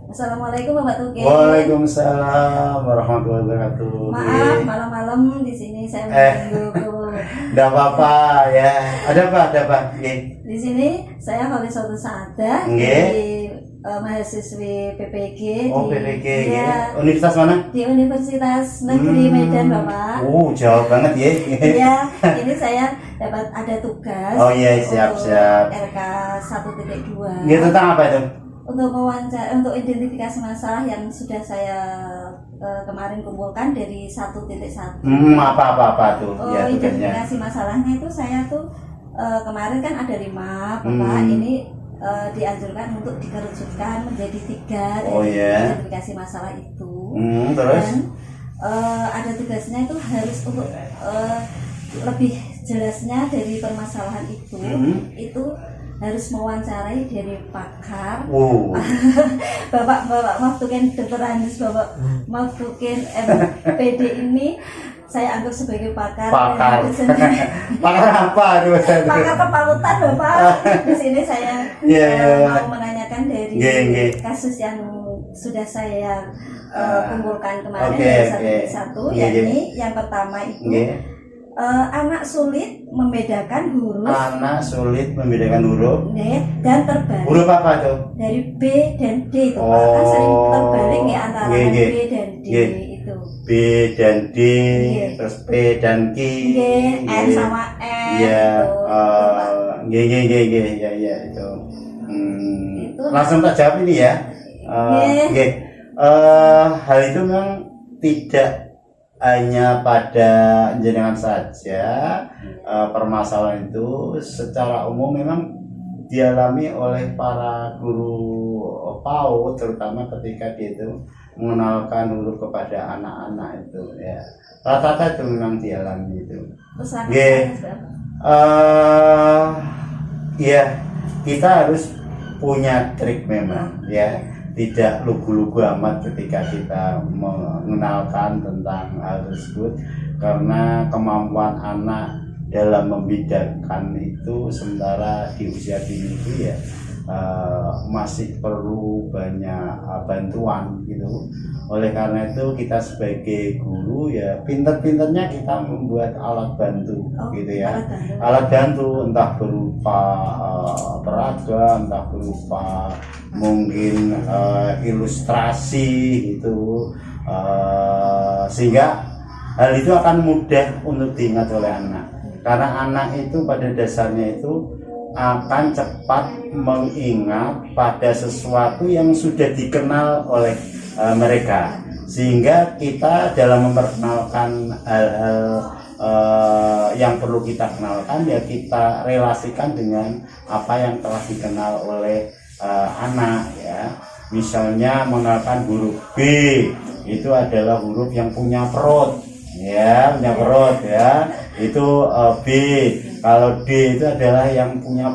Assalamualaikum Bapak Tuge. Waalaikumsalam warahmatullahi wabarakatuh. Maaf malam-malam di sini saya mengganggu. Enggak apa-apa ya. Ada apa? Nggih. Di sini saya Kholisatul Saadah Nggih. di mahasiswi PPG Oh, di, PPG ya, nggih. Universitas mana? di Universitas Negeri Medan Bapak. Jauh banget ya. Iya, ini saya dapat ada tugas. Oh iya, siap. RK 1.2. Nggih, tentang apa itu? Untuk mewawancara, untuk identifikasi masalah yang sudah saya kemarin kumpulkan dari 1.1. Apa tuh? Oh, Ya, tugasnya. identifikasi masalahnya itu saya tuh kemarin kan ada 5, Bapak. Ini dianjurkan untuk dikerucutkan menjadi 3 Oh, dari ya. identifikasi masalah itu. Terus? Dan ada tugasnya itu harus untuk lebih jelasnya dari permasalahan itu harus mewawancarai dari pakar. Bapak Maftukin Dr. Andis, Bapak Maftukin MPD ini saya anggap sebagai pakar. Pakar apa tuh? Pakar kepalutan Bapak. Di sini saya mau menanyakan dari kasus yang sudah saya kumpulkan kemarin dari satu, yakni yang pertama itu anak sulit membedakan huruf. Anak sulit membedakan huruf. Dan terbalik. Huruf apa tuh? Dari B dan D itu Pak. Kan sering terbalik ya antara B dan D itu. B dan D, terus P dan Q. N sama N. Iya. Itu. Ya itu. Langsung tak jawab ini ya. Hal itu memang tidak hanya pada jenengan saja. Permasalahan itu secara umum memang dialami oleh para guru PAUD, terutama ketika dia itu mengenalkan huruf kepada anak-anak itu ya. Rata-rata itu memang dialami itu. Ya, kita harus punya trik memang ya. Tidak lugu-lugu amat ketika kita mengenalkan tentang hal tersebut, karena kemampuan anak dalam membedakan itu sementara di usia dini itu ya masih perlu banyak bantuan gitu. Oleh karena itu kita sebagai guru ya pinter-pinternya kita membuat alat bantu gitu ya. Alat bantu entah berupa peraga, entah berupa mungkin ilustrasi gitu, sehingga hal itu akan mudah untuk diingat oleh anak, karena anak itu pada dasarnya itu akan cepat mengingat pada sesuatu yang sudah dikenal oleh mereka, sehingga kita dalam memperkenalkan hal-hal yang perlu kita kenalkan ya kita relasikan dengan apa yang telah dikenal oleh anak ya. Misalnya mengenalkan huruf B itu adalah huruf yang punya perut ya, itu B. Kalau D itu adalah yang punya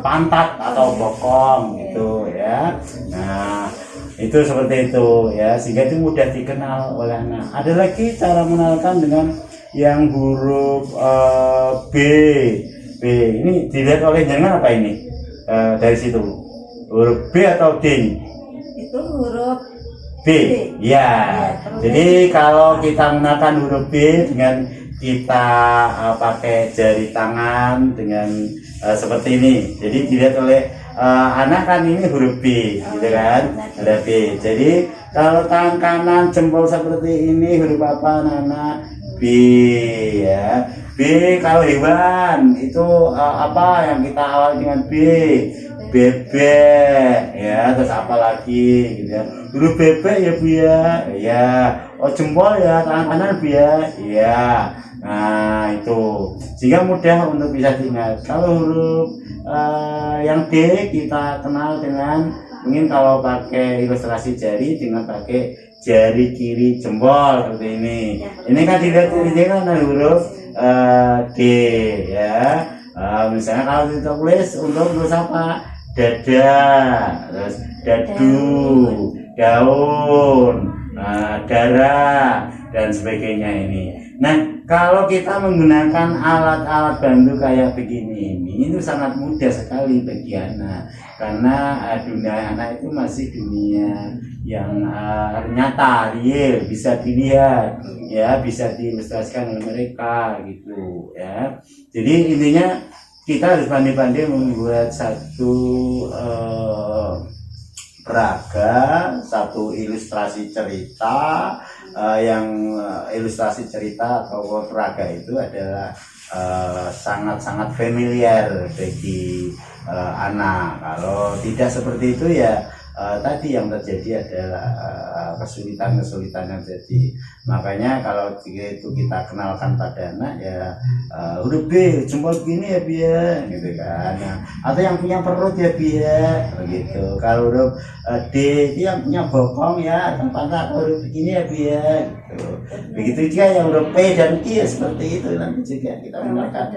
pantat atau bokong gitu ya. Nah itu seperti itu ya, sehingga itu mudah dikenal oleh anak. Ada lagi cara mengenalkan dengan yang huruf B ini dilihat oleh jangan apa ini? Dari situ huruf B atau D? Itu huruf B. Ya. Jadi kalau kita mengenalkan huruf B dengan kita pakai jari tangan dengan seperti ini. Jadi dilihat oleh anak kan ini huruf B, gitu kan? Ada B. Jadi kalau tangan kanan jempol seperti ini huruf apa anak? B ya. B kalau hewan itu apa yang kita awali dengan B? Bebek ya, terus apa lagi gitu ya. Huruf bebek ya Bu ya. Jempol ya, tangan kanan Bu ya. Nah itu sehingga mudah untuk bisa diingat. Kalau huruf yang D kita kenal dengan, mungkin kalau pakai ilustrasi jari dengan pakai jari kiri jempol seperti ini. Ini kan dilihat ini kan huruf D ya. Misalnya kalau ditulis untuk tulis apa? Dada, terus dadu, daun, darah dan sebagainya ini. Nah, kalau kita menggunakan alat-alat bantu kayak begini ini itu sangat mudah sekali bagi anak. karena dunia anak itu masih dunia yang nyata, real, bisa dilihat, ya, bisa diilustrasikan oleh mereka gitu, ya. Jadi intinya kita harus pandai-pandai membuat satu peraga, satu ilustrasi cerita, yang ilustrasi cerita atau peraga itu adalah sangat-sangat familiar bagi anak. Kalau tidak seperti itu ya tadi yang terjadi adalah kesulitan-kesulitan yang terjadi. Makanya kalau itu kita kenalkan pada anak ya huruf B jempol begini ya biar gitu kan. Nah, atau yang punya perut ya biar begitu. Kalau huruf D itu yang punya bokong ya tempat huruf begini ya biar gitu. Begitu juga yang huruf P dan Q ya seperti itu nanti juga kita kenalkan.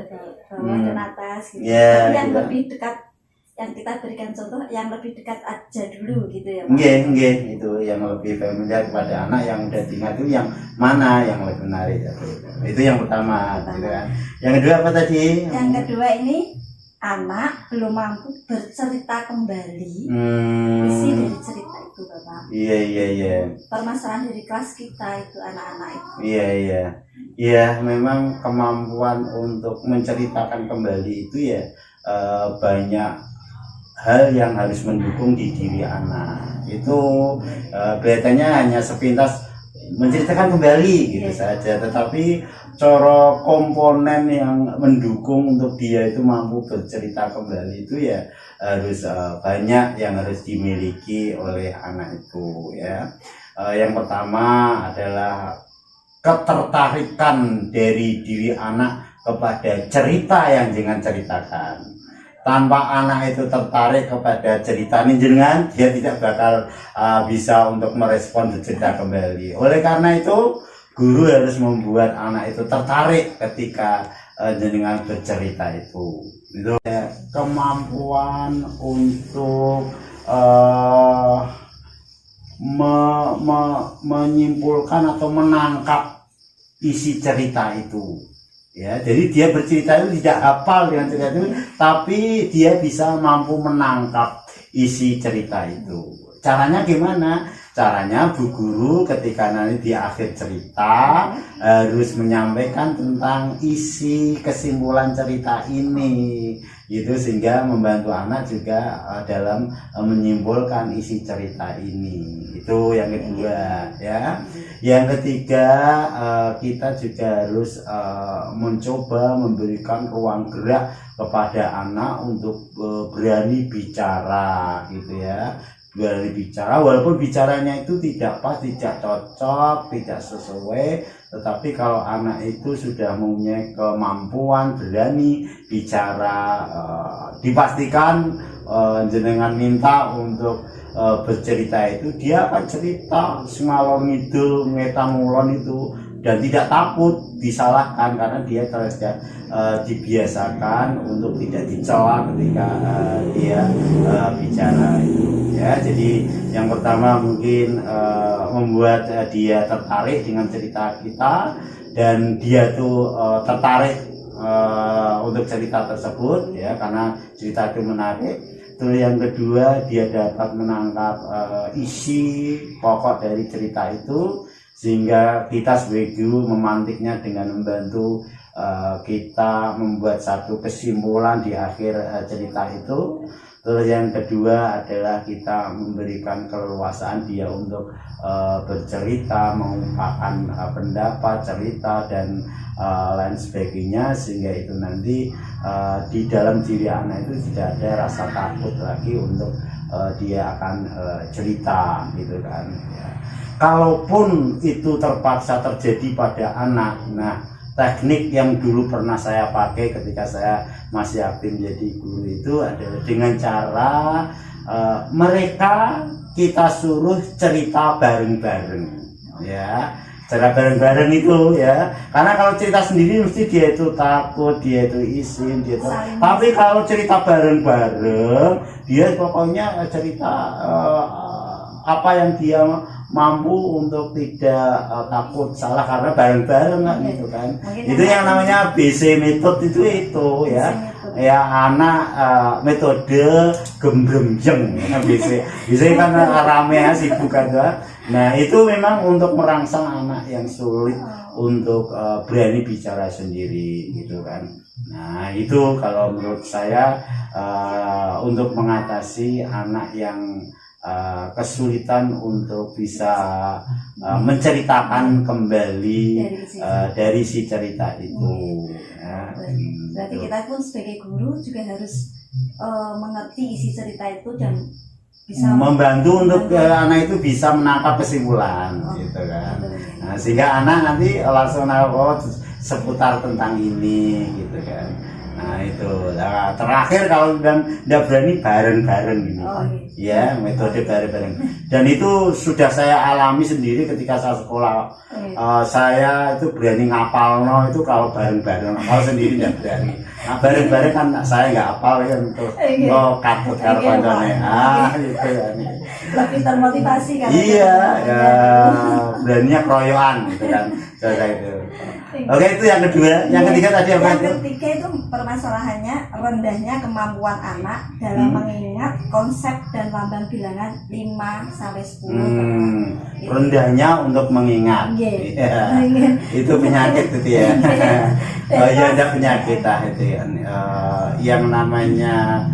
Dan atas gitu. Yeah, yang gitu. lebih dekat, yang kita berikan contoh yang lebih dekat aja dulu gitu ya Pak. Nggih, itu yang lebih familiar kepada anak yang udah diingat itu yang mana yang lebih menarik ya. Itu yang pertama, gitu kan. Yang kedua apa tadi? Yang kedua ini anak belum mampu bercerita kembali isi dari cerita itu Bapak. Iya. Permasalahan dari kelas kita itu anak-anak itu. Iya, memang kemampuan untuk menceritakan kembali itu ya banyak hal yang harus mendukung di diri anak. Itu kelihatannya hanya sepintas menceritakan kembali gitu saja, tetapi cara komponen yang mendukung untuk dia itu mampu bercerita kembali itu ya harus banyak yang harus dimiliki oleh anak itu, ya. Yang pertama adalah ketertarikan dari diri anak kepada cerita yang jangan ceritakan. Tanpa anak itu tertarik kepada cerita ini jenengan, dia tidak bakal bisa untuk merespon cerita kembali. Oleh karena itu, guru harus membuat anak itu tertarik ketika jenengan bercerita itu. Itu kemampuan untuk menyimpulkan atau menangkap isi cerita itu. Ya, jadi dia bercerita itu tidak hafal dengan cerita itu, tapi dia bisa mampu menangkap isi cerita itu. Caranya gimana? Caranya bu guru ketika nanti di akhir cerita harus menyampaikan tentang isi kesimpulan cerita ini, gitu, sehingga membantu anak juga dalam menyimpulkan isi cerita ini. Itu yang kedua, ya. Yang ketiga, kita juga harus mencoba memberikan ruang gerak kepada anak untuk berani bicara, gitu ya. Berani bicara, walaupun bicaranya itu tidak pas, tidak cocok, tidak sesuai, tetapi kalau anak itu sudah mempunyai kemampuan berani bicara, dipastikan jenengan minta untuk bercerita itu, dia akan cerita sengalor ngidul ngetan ngulon itu, dan tidak takut disalahkan karena dia terus dibiasakan untuk tidak dicela ketika dia bicara itu, ya. Jadi yang pertama mungkin membuat dia tertarik dengan cerita kita dan dia tuh tertarik untuk cerita tersebut, ya, karena cerita itu menarik. Terus yang kedua, dia dapat menangkap isi pokok dari cerita itu, sehingga kita sebagai guru memantiknya dengan membantu kita membuat satu kesimpulan di akhir cerita itu. Terus yang kedua adalah kita memberikan keleluasaan dia untuk bercerita, mengungkapkan pendapat, cerita, dan lain sebagainya, sehingga itu nanti di dalam diri anak itu tidak ada rasa takut lagi untuk dia akan cerita, gitu kan, ya. Kalaupun itu terpaksa terjadi pada anak, nah, teknik yang dulu pernah saya pakai ketika saya masih aktif menjadi guru itu adalah dengan cara mereka kita suruh cerita bareng-bareng, ya. Cara bareng-bareng itu, ya, karena kalau cerita sendiri mesti dia itu takut, dia itu isin, dia itu. Tapi kalau cerita bareng-bareng, dia pokoknya cerita apa yang dia mampu untuk tidak takut salah karena bareng-bareng kan, gitu kan. Itu yang namanya BC method itu, ya. ya anak metode gembremjeng bisa kan rame ya sibuk aja. Nah itu memang untuk merangsang anak yang sulit untuk berani bicara sendiri gitu kan. Nah itu kalau menurut saya untuk mengatasi anak yang kesulitan untuk bisa menceritakan kembali dari si cerita itu. Ya. Berarti kita pun sebagai guru juga harus mengerti isi cerita itu dan bisa membantu untuk anak itu bisa menangkap kesimpulan, gitu kan. Nah, sehingga anak nanti langsung seputar tentang ini, gitu kan. Nah itu, nah, terakhir kalau udah berani bareng-bareng ini, ya metode bareng-bareng. Dan itu sudah saya alami sendiri ketika saya sekolah. Saya itu berani ngapal itu kalau bareng-bareng, kalau sendiri tidak berani. Nah bareng-bareng kan saya nggak hafal kan untuk katut karo kancane. Itu ya. Lebih termotivasi kan. Iya, ya beraninya keroyokan gitu kan. Saya itu. Oke, itu yang kedua. Yang ketiga tadi apa itu? Yang ketiga itu permasalahannya rendahnya kemampuan anak dalam mengingat konsep dan lambang bilangan 5 sampai 10. Rendahnya untuk mengingat. Yeah. Itu penyakit itu ya. Ya ada penyakit itu ya. Yang namanya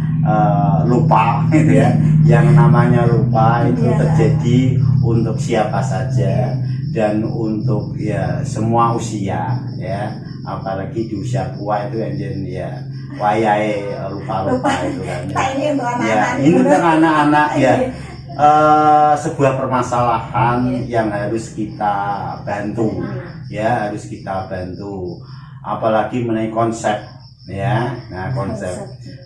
lupa gitu ya. Yang namanya lupa itu terjadi untuk siapa saja dan untuk ya semua usia ya, apalagi di usia tua itu ya wayahe lupa itu kan ya. Ini untuk anak-anak ya. Sebuah permasalahan yang harus kita bantu ya, harus kita bantu, apalagi mengenai konsep ya. Nah konsep,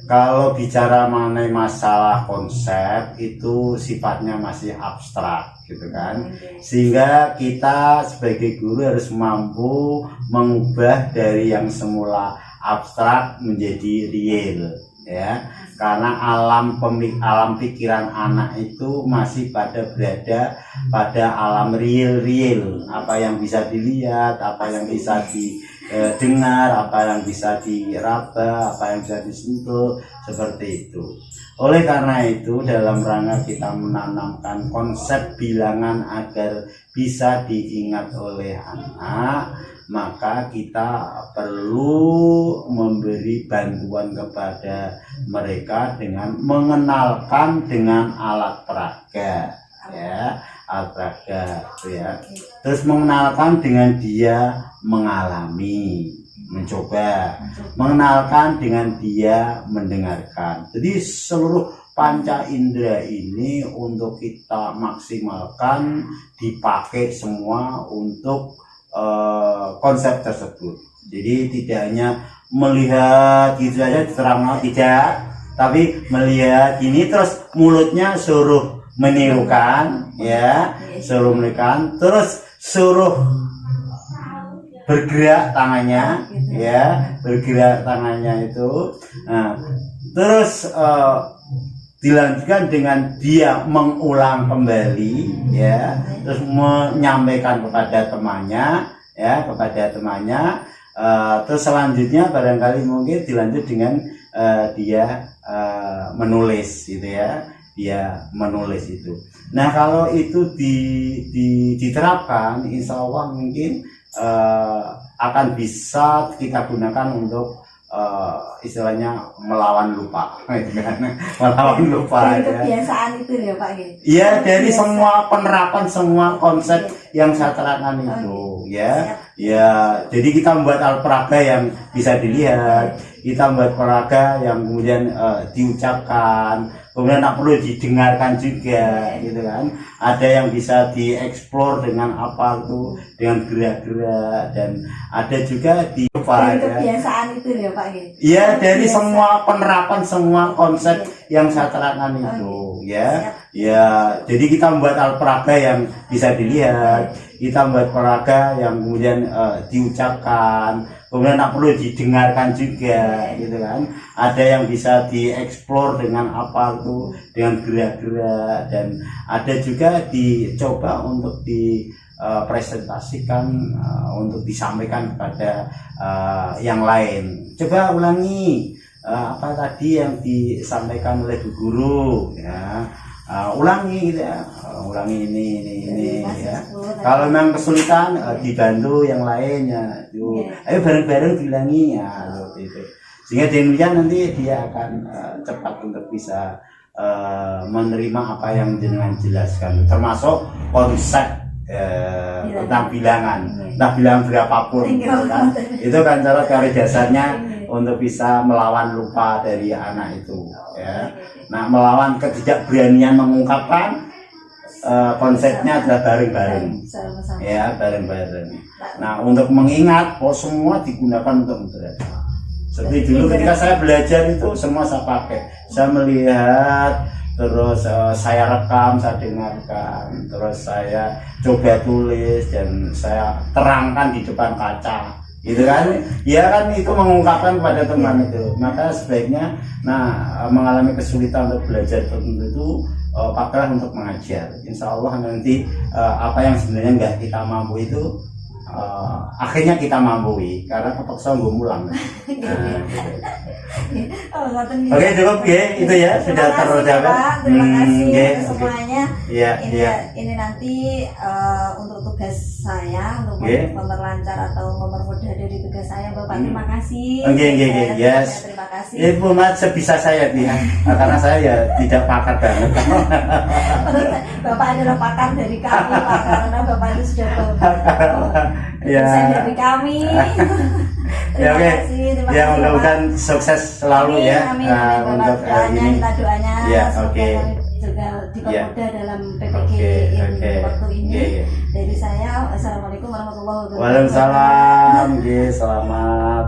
kalau bicara mengenai masalah konsep itu sifatnya masih abstrak gitu kan, sehingga kita sebagai guru harus mampu mengubah dari yang semula abstrak menjadi real ya, karena alam pikiran anak itu masih berada pada alam real, apa yang bisa dilihat, apa yang bisa didengar, apa yang bisa diraba, apa yang bisa disentuh, seperti itu. Oleh karena itu dalam rangka kita menanamkan konsep bilangan agar bisa diingat oleh anak, maka kita perlu memberi bantuan kepada mereka dengan mengenalkan dengan alat peraga ya, alat peraga ya. Terus mengenalkan dengan dia mengalami, mencoba, mengenalkan dengan dia mendengarkan. Jadi seluruh panca indera ini untuk kita maksimalkan, dipakai semua untuk konsep tersebut. Jadi tidak hanya melihat gitu saja diterang, tidak, tapi melihat ini terus mulutnya suruh menirukan ya, suruh menirukan, terus suruh bergerak tangannya ya, bergerak tangannya itu. Nah, terus dilanjutkan dengan dia mengulang kembali ya, terus menyampaikan kepada temannya ya, terus selanjutnya barangkali mungkin dilanjut dengan dia menulis gitu ya, dia menulis itu. Nah kalau itu diterapkan, insya Allah mungkin akan bisa kita gunakan untuk istilahnya melawan lupa, melawan lupa. Dari kebiasaan itu ya Pak. Iya, dari semua penerapan semua konsep yang saya terangkan itu ya. Ya, jadi kita membuat alat peraga yang bisa dilihat, kita membuat peraga yang kemudian diucapkan, kemudian tak perlu didengarkan juga gitu kan. Ada yang bisa dieksplor dengan apa itu, dengan gerak-gerak, dan ada juga di dari kebiasaan itu ya Pak. Iya, dari semua penerapan semua konsep yang saya terangkan itu ya. Ya, jadi kita membuat alat peraga yang bisa dilihat, kita membuat peraga yang kemudian diucapkan, kemudian tak perlu didengarkan juga gitu kan. Ada yang bisa dieksplor dengan apa itu, dengan gerak-gerak, dan ada juga dicoba untuk dipresentasikan, untuk disampaikan kepada yang lain. Coba ulangi apa tadi yang disampaikan oleh Bu Guru ya. Ulangi gitu ya, ulangi ini ya. Kalau memang kesulitan dibantu yang lainnya, ayo bareng-bareng diulangi ya, gitu. Sehingga demikian nanti dia akan cepat untuk bisa menerima apa yang jenengan jelaskan, termasuk konsep tentang bilangan, entah bilangan berapapun, kan? Itu kan cara dasarnya untuk bisa melawan lupa dari anak itu, ya. Nah, melawan ketidakberanian mengungkapkan konsepnya adalah bareng-bareng, ya, bareng-bareng. Nah, untuk mengingat, semua digunakan untuk belajar. Seperti dulu ketika saya belajar itu semua saya pakai, saya melihat, terus saya rekam, saya dengarkan, terus saya coba tulis dan saya terangkan di depan kaca, gitu kan? Ya kan, itu mengungkapkan pada teman itu. Maka sebaiknya, mengalami kesulitan untuk belajar tertentu itu pakailah untuk mengajar. Insya Allah nanti apa yang sebenarnya nggak kita mampu itu akhirnya kita mampu, karena kepaksa gue mulang. Oke, cukup ya, itu ya sudah terjawab. Terima kasih semuanya. Ini nanti untuk tugas saya untuk memperlancar atau mempermudah dari tugas saya, Bapak. Terima kasih. Yes. Terima kasih. Ibu Mat, sebisa saya ya, karena saya ya tidak pakar banget. Bapak adalah pakar dari kami, Pak, karena Bapak itu sudah dari kami. Terima kasih. Ya, mudah-mudahan sukses selalu. Amin, ya. Amin. Untuk doanya, ini. kita doanya Ya, semoga kami juga dipermudah dalam PPG waktu ini. Dari saya, assalamualaikum warahmatullahi wabarakatuh. Waalaikumsalam. Selamat.